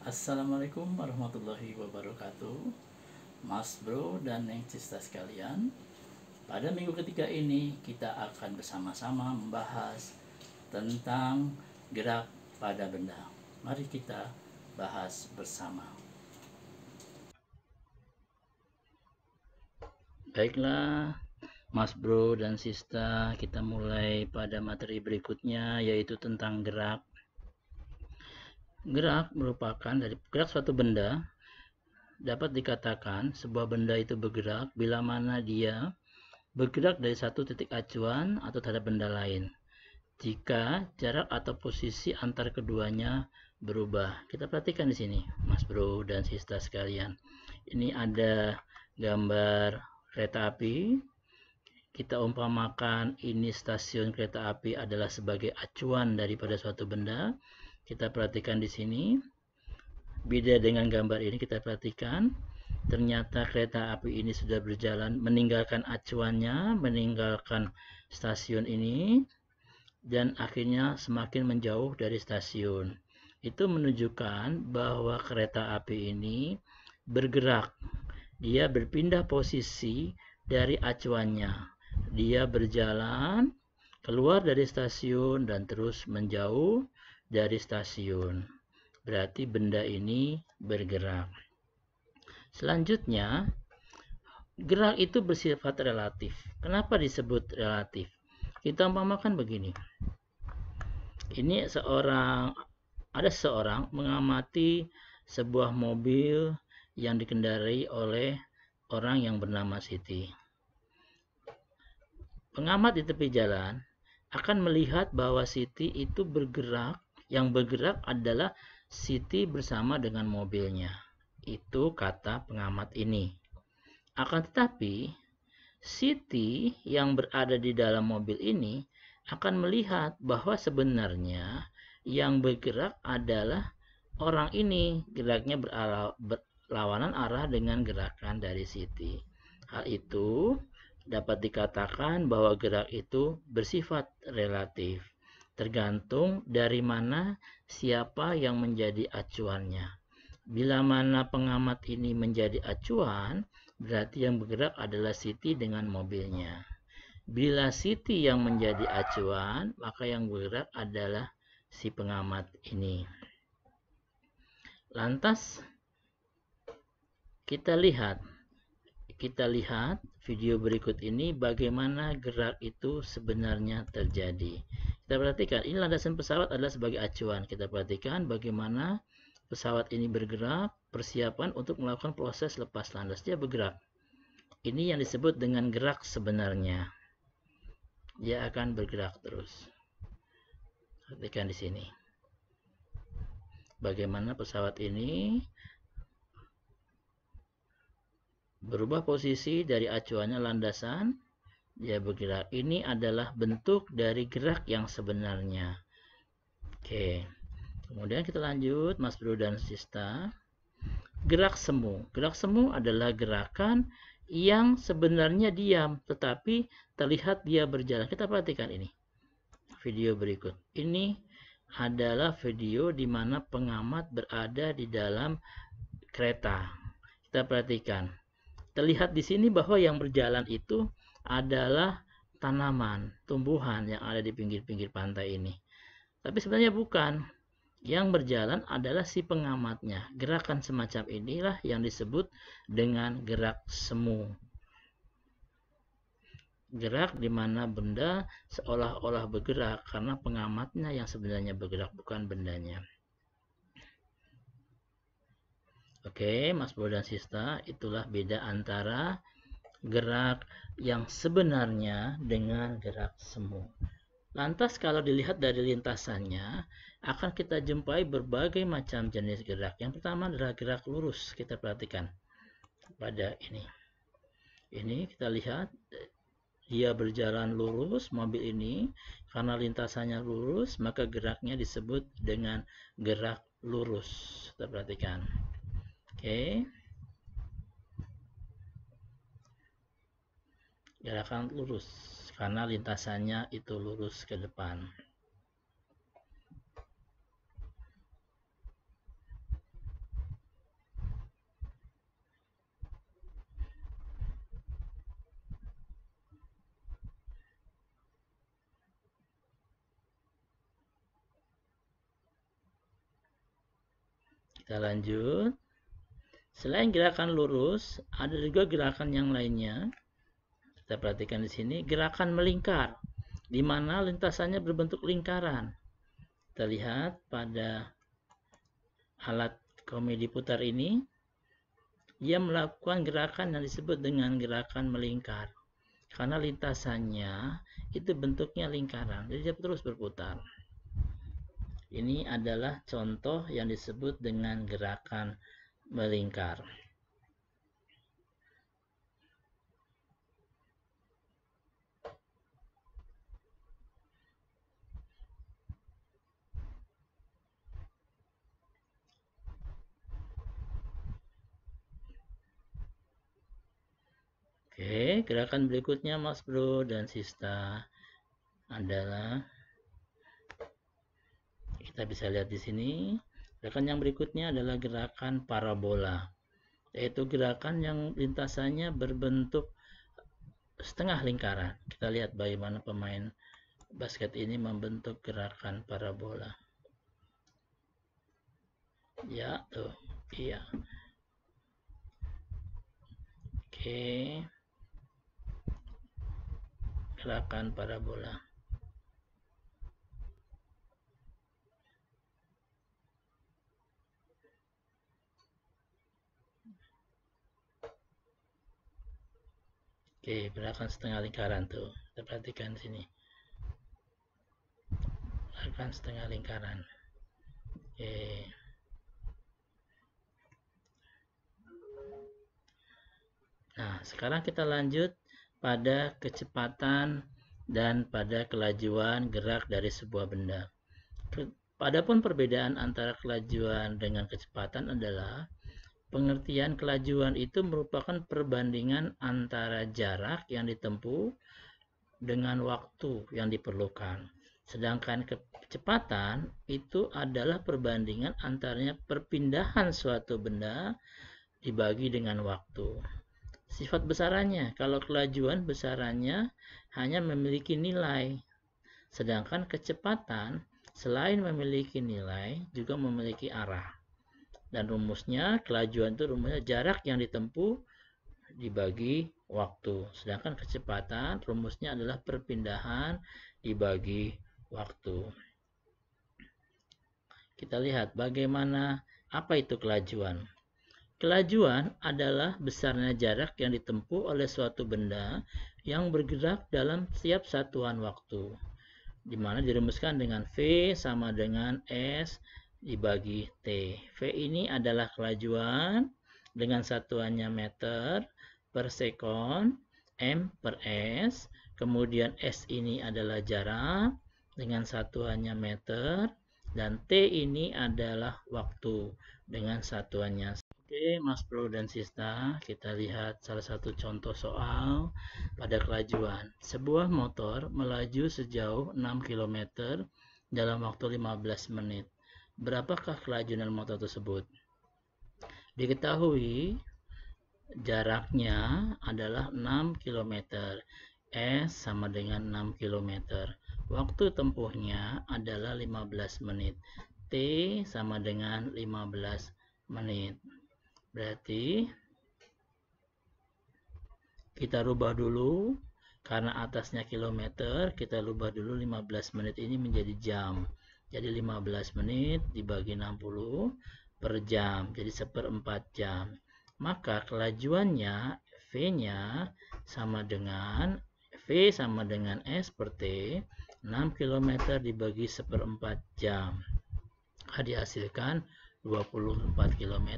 Assalamualaikum warahmatullahi wabarakatuh, Mas Bro dan Neng Cista sekalian. Pada minggu ketiga ini kita akan bersama-sama membahas tentang gerak pada benda. Mari kita bahas bersama. Baiklah, Mas Bro dan Sista, kita mulai pada materi berikutnya, yaitu tentang gerak. Gerak merupakan dari gerak suatu benda. Dapat dikatakan sebuah benda itu bergerak bila mana dia bergerak dari satu titik acuan atau terhadap benda lain. Jika jarak atau posisi antar keduanya berubah. Kita perhatikan di sini, Mas Bro dan Sista sekalian. Ini ada gambar kereta api. Kita umpamakan ini stasiun kereta api adalah sebagai acuan daripada suatu benda. Kita perhatikan di sini. Beda dengan gambar ini, kita perhatikan ternyata kereta api ini sudah berjalan meninggalkan acuannya, meninggalkan stasiun ini, dan akhirnya semakin menjauh dari stasiun. Itu menunjukkan bahwa kereta api ini bergerak. Dia berpindah posisi dari acuannya. Dia berjalan keluar dari stasiun dan terus menjauh dari stasiun. Berarti benda ini bergerak. Selanjutnya, gerak itu bersifat relatif. Kenapa disebut relatif? Kita umpamakan begini. Ini ada seorang mengamati sebuah mobil yang dikendarai oleh orang yang bernama Siti. Pengamat di tepi jalan akan melihat bahwa Siti itu bergerak. Yang bergerak adalah Siti bersama dengan mobilnya. Itu kata pengamat ini. Akan tetapi, Siti yang berada di dalam mobil ini akan melihat bahwa sebenarnya yang bergerak adalah orang ini. Geraknya berlawanan arah dengan gerakan dari Siti. Hal itu dapat dikatakan bahwa gerak itu bersifat relatif. Tergantung dari mana siapa yang menjadi acuannya. Bila mana pengamat ini menjadi acuan, berarti yang bergerak adalah Siti dengan mobilnya. Bila Siti yang menjadi acuan, maka yang bergerak adalah si pengamat ini. Lantas kita lihat video berikut ini bagaimana gerak itu sebenarnya terjadi. Kita perhatikan, ini landasan pesawat adalah sebagai acuan. Kita perhatikan bagaimana pesawat ini bergerak, persiapan untuk melakukan proses lepas landas. Dia bergerak. Ini yang disebut dengan gerak sebenarnya. Dia akan bergerak terus. Perhatikan di sini. Bagaimana pesawat ini berubah posisi dari acuannya landasan, dia bergerak. Ini adalah bentuk dari gerak yang sebenarnya. Oke. Kemudian kita lanjut, Mas Bro dan Sista. Gerak semu. Gerak semu adalah gerakan yang sebenarnya diam, tetapi terlihat dia berjalan. Kita perhatikan ini. Video berikut. Ini adalah video di mana pengamat berada di dalam kereta. Kita perhatikan. Terlihat di sini bahwa yang berjalan itu adalah tanaman, tumbuhan yang ada di pinggir-pinggir pantai ini. Tapi sebenarnya bukan. Yang berjalan adalah si pengamatnya. Gerakan semacam inilah yang disebut dengan gerak semu. Gerak di mana benda seolah-olah bergerak karena pengamatnya yang sebenarnya bergerak, bukan bendanya. Oke, Mas Bro dan Sista, itulah beda antara gerak yang sebenarnya dengan gerak semu. Lantas kalau dilihat dari lintasannya, akan kita jumpai berbagai macam jenis gerak. Yang pertama adalah gerak lurus. Kita perhatikan pada ini. Ini kita lihat dia berjalan lurus, mobil ini, karena lintasannya lurus, maka geraknya disebut dengan gerak lurus. Kita perhatikan. Oke. Gerakan lurus, karena lintasannya itu lurus ke depan. Kita lanjut. Selain gerakan lurus, ada juga gerakan yang lainnya. Kita perhatikan di sini, gerakan melingkar, di mana lintasannya berbentuk lingkaran. Kita lihat pada alat komedi putar ini, dia melakukan gerakan yang disebut dengan gerakan melingkar. Karena lintasannya itu bentuknya lingkaran, jadi dia terus berputar. Ini adalah contoh yang disebut dengan gerakan melingkar. Oke, gerakan berikutnya Mas Bro dan Sista adalah, kita bisa lihat di sini, gerakan yang berikutnya adalah gerakan parabola, yaitu gerakan yang lintasannya berbentuk setengah lingkaran. Kita lihat bagaimana pemain basket ini membentuk gerakan parabola. Ya, tuh. Iya. Oke. Gerakan parabola. Oke, gerakan setengah lingkaran tuh. Kita perhatikan di sini. Gerakan setengah lingkaran. Oke. Nah, sekarang kita lanjut pada kecepatan dan pada kelajuan gerak dari sebuah benda. Padahal perbedaan antara kelajuan dengan kecepatan adalah pengertian kelajuan itu merupakan perbandingan antara jarak yang ditempuh dengan waktu yang diperlukan. Sedangkan kecepatan itu adalah perbandingan antaranya perpindahan suatu benda dibagi dengan waktu. Sifat besarannya, kalau kelajuan besarannya hanya memiliki nilai, sedangkan kecepatan selain memiliki nilai juga memiliki arah. Dan rumusnya, kelajuan itu rumusnya jarak yang ditempuh dibagi waktu, sedangkan kecepatan rumusnya adalah perpindahan dibagi waktu. Kita lihat bagaimana apa itu kelajuan. Kelajuan adalah besarnya jarak yang ditempuh oleh suatu benda yang bergerak dalam setiap satuan waktu, di mana dirumuskan dengan V sama dengan S dibagi T. V ini adalah kelajuan dengan satuannya meter per sekon, M per S, kemudian S ini adalah jarak dengan satuannya meter, dan T ini adalah waktu dengan satuannya. Oke, Mas Bro dan Sista, kita lihat salah satu contoh soal pada kelajuan. Sebuah motor melaju sejauh 6 km dalam waktu 15 menit. Berapakah kelajuan motor tersebut? Diketahui jaraknya adalah 6 km. S sama dengan 6 km. Waktu tempuhnya adalah 15 menit. T sama dengan 15 menit. Berarti kita rubah dulu, karena atasnya kilometer, kita rubah dulu 15 menit ini menjadi jam. Jadi 15 menit dibagi 60 per jam, jadi 1/4 jam. Maka kelajuannya V-nya sama dengan V sama dengan S per T, 6 km dibagi 1/4 jam. Maka dihasilkan 24 km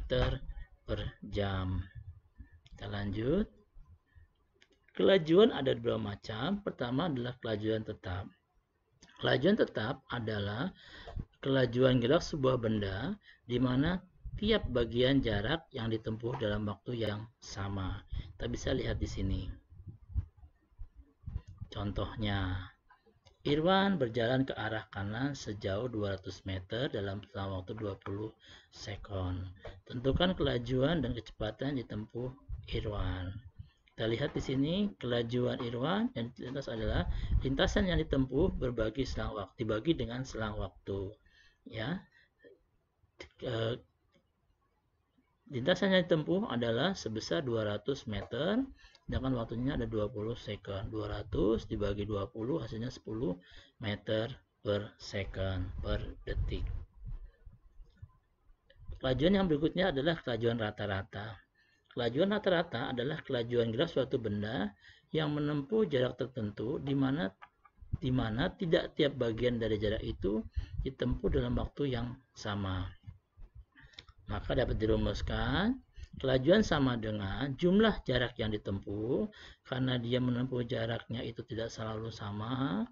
per jam. Kita lanjut. Kelajuan ada beberapa macam. Pertama adalah kelajuan tetap. Kelajuan tetap adalah kelajuan gerak sebuah benda di mana tiap bagian jarak yang ditempuh dalam waktu yang sama. Kita bisa lihat di sini. Contohnya, Irwan berjalan ke arah kanan sejauh 200 meter dalam waktu 20 sekon. Tentukan kelajuan dan kecepatan ditempuh Irwan. Kita lihat di sini kelajuan Irwan yang lintas adalah lintasan yang ditempuh dibagi dengan selang waktu. Ya, Lintasan yang ditempuh adalah sebesar 200 meter, sedangkan waktunya ada 20 second. 200 dibagi 20 hasilnya 10 meter per second per detik. Kelajuan yang berikutnya adalah kelajuan rata-rata. Kelajuan rata-rata adalah kelajuan gerak suatu benda yang menempuh jarak tertentu di mana tidak tiap bagian dari jarak itu ditempuh dalam waktu yang sama. Maka dapat dirumuskan, kelajuan sama dengan jumlah jarak yang ditempuh, karena dia menempuh jaraknya itu tidak selalu sama,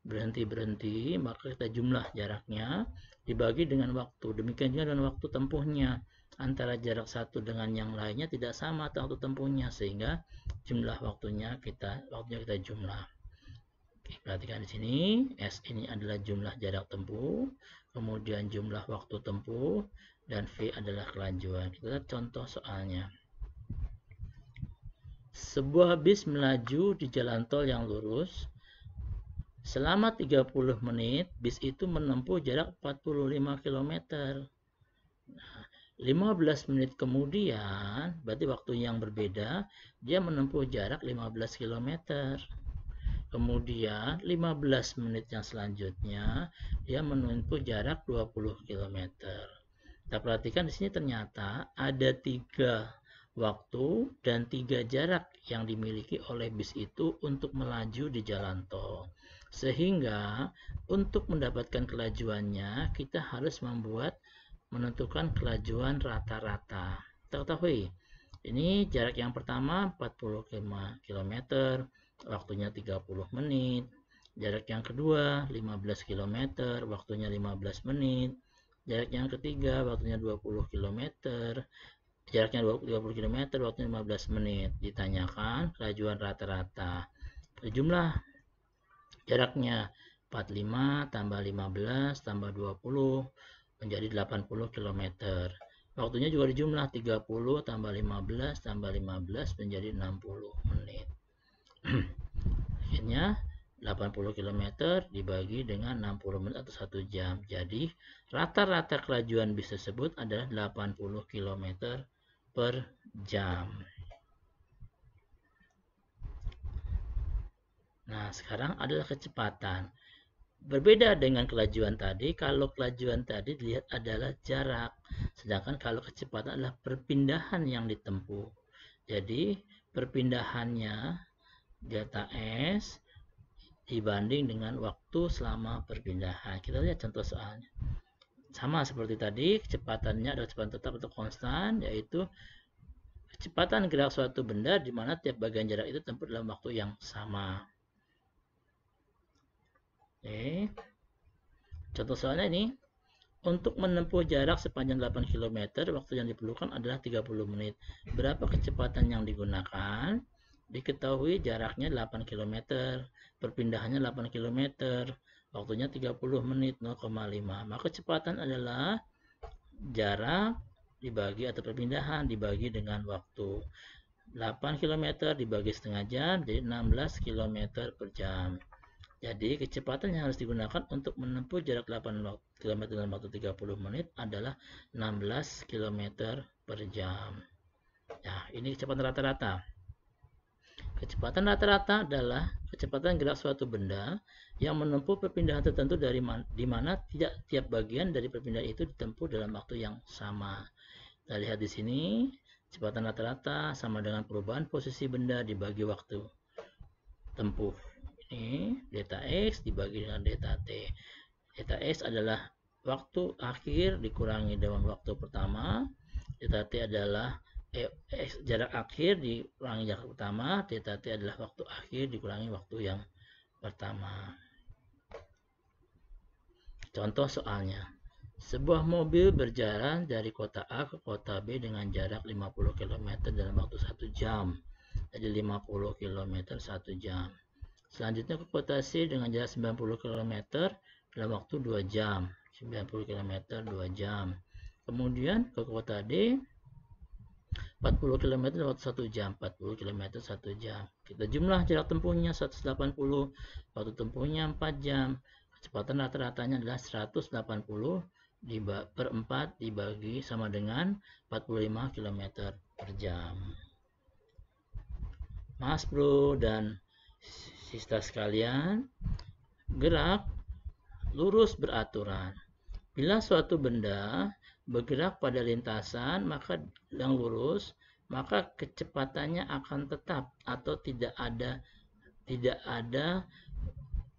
berhenti-berhenti, maka kita jumlah jaraknya dibagi dengan waktu. Demikian juga dengan waktu tempuhnya. Antara jarak satu dengan yang lainnya tidak sama waktu tempuhnya, sehingga jumlah waktunya kita jumlah. Oke, perhatikan di sini, S ini adalah jumlah jarak tempuh, kemudian jumlah waktu tempuh, dan V adalah kelajuan. Kita lihat contoh soalnya. Sebuah bis melaju di jalan tol yang lurus. Selama 30 menit, bis itu menempuh jarak 45 km. Nah, 15 menit kemudian, berarti waktu yang berbeda, dia menempuh jarak 15 km. Kemudian 15 menit yang selanjutnya, dia menempuh jarak 20 km. Kita perhatikan di sini ternyata ada 3 waktu dan 3 jarak yang dimiliki oleh bis itu untuk melaju di jalan tol. Sehingga untuk mendapatkan kelajuannya kita harus menentukan kelajuan rata-rata. Kita ketahui ini jarak yang pertama 45 km, waktunya 30 menit. Jarak yang kedua 15 km, waktunya 15 menit. Jarak yang ketiga waktunya 20 km, jaraknya 20 km, waktunya 15 menit. Ditanyakan kelajuan rata-rata. Jumlah jaraknya 45 tambah 15 tambah 20 menjadi 80 km. Waktunya juga dijumlah 30 tambah 15 tambah 15 menjadi 60 menit. Akhirnya 80 km dibagi dengan 60 menit atau 1 jam. Jadi rata-rata kelajuan bis tersebut adalah 80 km per jam. Nah, sekarang adalah kecepatan. Berbeda dengan kelajuan tadi, kalau kelajuan tadi dilihat adalah jarak, sedangkan kalau kecepatan adalah perpindahan yang ditempuh. Jadi perpindahannya delta S dibanding dengan waktu selama perpindahan. Kita lihat contoh soalnya. Sama seperti tadi, kecepatannya adalah kecepatan tetap atau konstan, yaitu kecepatan gerak suatu benda di mana tiap bagian jarak itu ditempuh dalam waktu yang sama. Oke. Contoh soalnya ini, untuk menempuh jarak sepanjang 8 km, waktu yang diperlukan adalah 30 menit. Berapa kecepatan yang digunakan? Diketahui jaraknya 8 km, perpindahannya 8 km, waktunya 30 menit 0,5. Maka kecepatan adalah jarak dibagi atau perpindahan dibagi dengan waktu. 8 km dibagi setengah jam jadi 16 km per jam. Jadi kecepatan yang harus digunakan untuk menempuh jarak 8 km dalam waktu 30 menit adalah 16 km per jam. Nah, ini kecepatan rata-rata. Kecepatan rata-rata adalah kecepatan gerak suatu benda yang menempuh perpindahan tertentu di mana tidak tiap bagian dari perpindahan itu ditempuh dalam waktu yang sama. Kita lihat di sini, kecepatan rata-rata sama dengan perubahan posisi benda dibagi waktu tempuh. Ini delta X dibagi dengan delta T. Delta X adalah waktu akhir dikurangi dengan waktu pertama. Delta T adalah jarak akhir dikurangi jarak pertama, delta T adalah waktu akhir dikurangi waktu yang pertama. Contoh soalnya, sebuah mobil berjalan dari kota A ke kota B dengan jarak 50 km dalam waktu 1 jam. Jadi 50 km 1 jam. Selanjutnya ke kota C dengan jarak 90 km dalam waktu 2 jam. 90 km 2 jam. Kemudian ke kota D 40 km dalam waktu 1 jam. 40 km 1 jam. Kita jumlah jarak tempuhnya 180, waktu tempuhnya 4 jam. Kecepatan rata-ratanya adalah 180 per 4 dibagi sama dengan 45 km per jam. Mas bro dan sista sekalian, gerak lurus beraturan. Bila suatu benda bergerak pada lintasan maka yang lurus, maka kecepatannya akan tetap atau tidak ada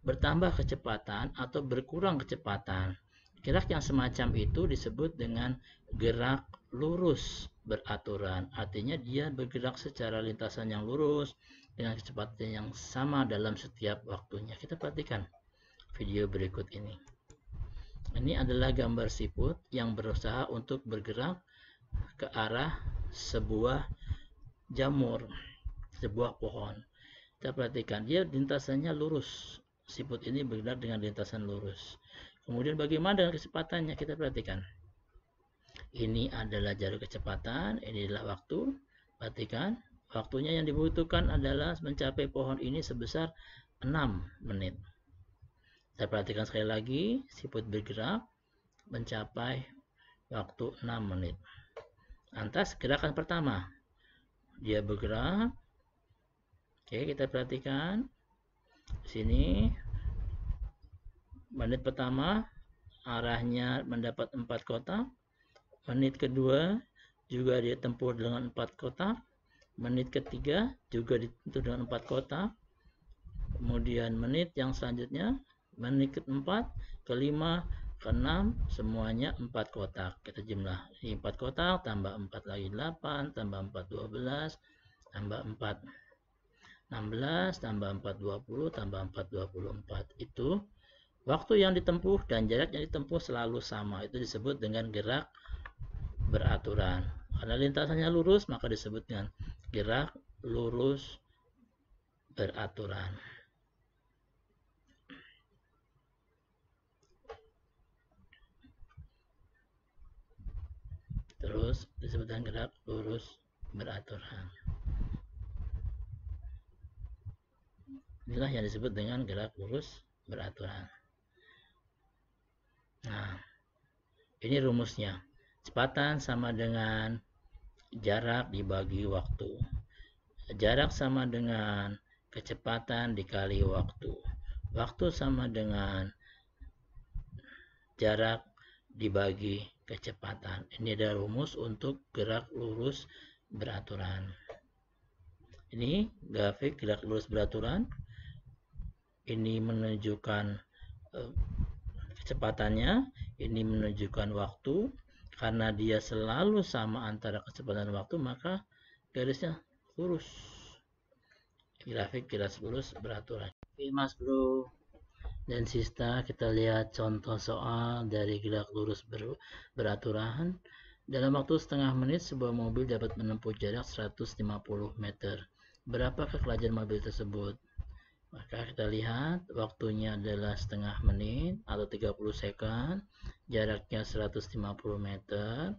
bertambah kecepatan atau berkurang kecepatan. Gerak yang semacam itu disebut dengan gerak lurus beraturan. Artinya dia bergerak secara lintasan yang lurus dengan kecepatan yang sama dalam setiap waktunya. Kita perhatikan video berikut ini. Ini adalah gambar siput yang berusaha untuk bergerak ke arah sebuah jamur, sebuah pohon. Kita perhatikan, dia lintasannya lurus. Siput ini bergerak dengan lintasan lurus. Kemudian bagaimana dengan kecepatannya? Kita perhatikan. Ini adalah jalur kecepatan, ini adalah waktu. Perhatikan, waktunya yang dibutuhkan adalah mencapai pohon ini sebesar 6 menit. Kita perhatikan sekali lagi, siput bergerak mencapai waktu 6 menit. Lantas gerakan pertama, dia bergerak. Oke, kita perhatikan. Di sini menit pertama arahnya mendapat 4 kotak. Menit kedua juga dia tempuh dengan 4 kotak. Menit ketiga juga ditempuh dengan 4 kotak. Kemudian menit yang selanjutnya, menit keempat, kelima, keenam, semuanya 4 kotak. Kita jumlah. Ini 4 kotak, tambah 4 lagi 8, tambah 4 12, tambah 4 16, tambah 4 20, tambah 4 24. Itu waktu yang ditempuh dan jarak yang ditempuh selalu sama. Itu disebut dengan gerak beraturan. Karena lintasannya lurus, maka disebut dengan gerak lurus beraturan. Terus disebut dengan gerak lurus beraturan. Inilah yang disebut dengan gerak lurus beraturan. Nah, ini rumusnya. Kecepatan sama dengan jarak dibagi waktu. Jarak sama dengan kecepatan dikali waktu. Waktu sama dengan jarak dibagi kecepatan. Ini adalah rumus untuk gerak lurus beraturan. Ini grafik gerak lurus beraturan. Ini menunjukkan kecepatannya, ini menunjukkan waktu. Karena dia selalu sama antara kecepatan dan waktu, maka garisnya lurus. Grafik gerak lurus beraturan. Oke mas bro dan sista, kita lihat contoh soal dari gerak lurus beraturan. Dalam waktu setengah menit sebuah mobil dapat menempuh jarak 150 meter. Berapakah kelajuan mobil tersebut? Maka kita lihat waktunya adalah setengah menit atau 30 second, jaraknya 150 meter,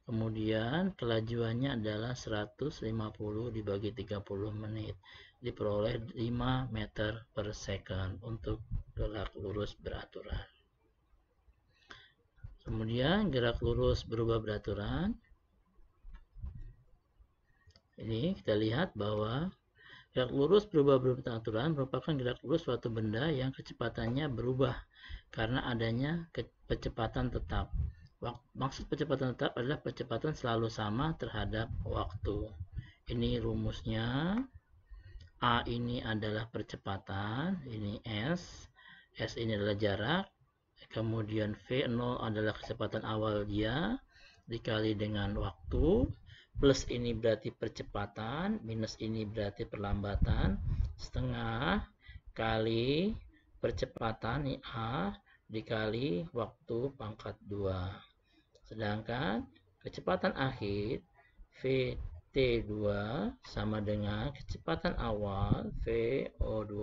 kemudian kelajuannya adalah 150 dibagi 30 menit, diperoleh 5 meter per second untuk gerak lurus beraturan. Kemudian gerak lurus berubah beraturan. Ini kita lihat bahwa gerak lurus berubah beraturan merupakan gerak lurus suatu benda yang kecepatannya berubah karena adanya kecepatan tetap. Maksud kecepatan tetap adalah kecepatan selalu sama terhadap waktu. Ini rumusnya. A ini adalah percepatan, ini S. S ini adalah jarak. Kemudian V0 adalah kecepatan awal dia dikali dengan waktu. Plus ini berarti percepatan, minus ini berarti perlambatan, setengah kali percepatan ini A dikali waktu pangkat 2. Sedangkan kecepatan akhir VT2 sama dengan kecepatan awal VO2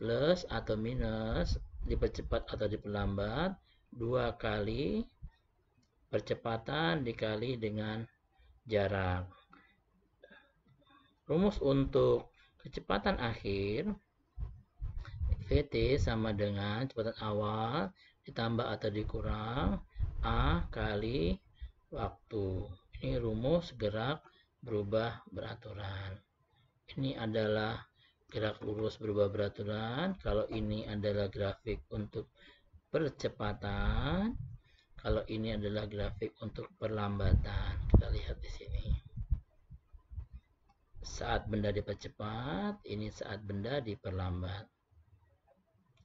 plus atau minus dipercepat atau diperlambat 2 kali percepatan dikali dengan jarak. Rumus untuk kecepatan akhir VT sama dengan kecepatan awal ditambah atau dikurang A kali waktu. Ini rumus gerak berubah beraturan. Ini adalah gerak lurus berubah beraturan. Kalau ini adalah grafik untuk percepatan, kalau ini adalah grafik untuk perlambatan. Kita lihat di sini. Saat benda dipercepat, ini saat benda diperlambat.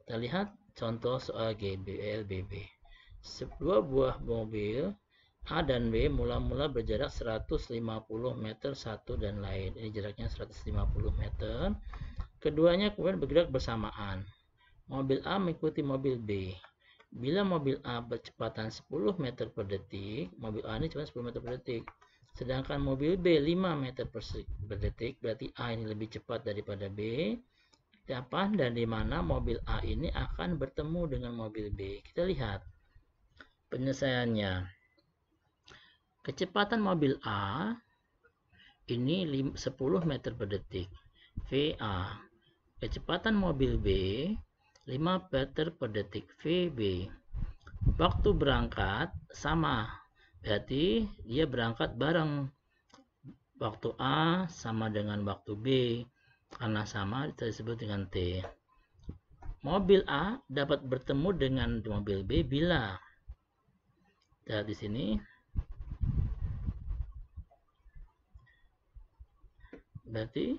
Kita lihat contoh soal LBB. Sebuah buah mobil A dan B mula-mula berjarak 150 meter satu dan lain. Ini jaraknya 150 meter. Keduanya kemudian bergerak bersamaan. Mobil A mengikuti mobil B. Bila mobil A berkecepatan 10 meter per detik, mobil A ini cuma 10 meter per detik. Sedangkan mobil B 5 meter per detik, berarti A ini lebih cepat daripada B. Kapan dan di mana mobil A ini akan bertemu dengan mobil B? Kita lihat penyelesaiannya. Kecepatan mobil A ini 10 meter per detik. VA. Kecepatan mobil B 5 meter per detik. VB. Waktu berangkat sama. Berarti dia berangkat bareng. Waktu A sama dengan waktu B. Karena sama disebut dengan T. Mobil A dapat bertemu dengan mobil B bila. Lihat di sini. Berarti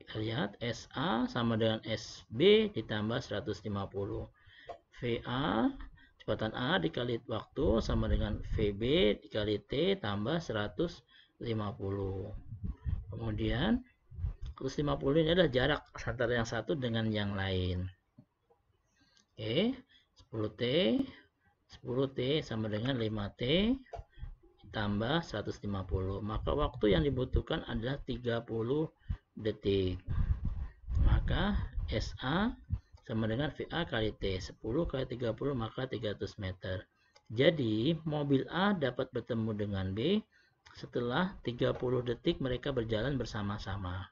kita lihat SA sama dengan SB ditambah 150. VA kecepatan A dikali waktu sama dengan VB dikali T tambah 150. Kemudian 150 ini adalah jarak antara yang satu dengan yang lain. Oke, 10T sama dengan 5T tambah 150. Maka waktu yang dibutuhkan adalah 30 detik. Maka SA sama dengan VA kali T. 10 kali 30 maka 300 meter. Jadi mobil A dapat bertemu dengan B setelah 30 detik mereka berjalan bersama-sama.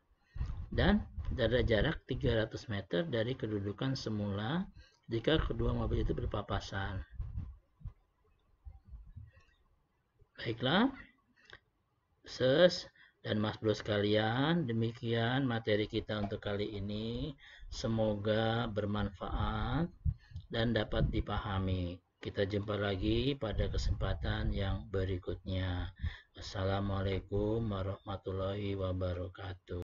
Dan ada jarak 300 meter dari kedudukan semula jika kedua mobil itu berpapasan. Baiklah, Sus dan Mas Bro sekalian, demikian materi kita untuk kali ini. Semoga bermanfaat dan dapat dipahami. Kita jumpa lagi pada kesempatan yang berikutnya. Assalamualaikum warahmatullahi wabarakatuh.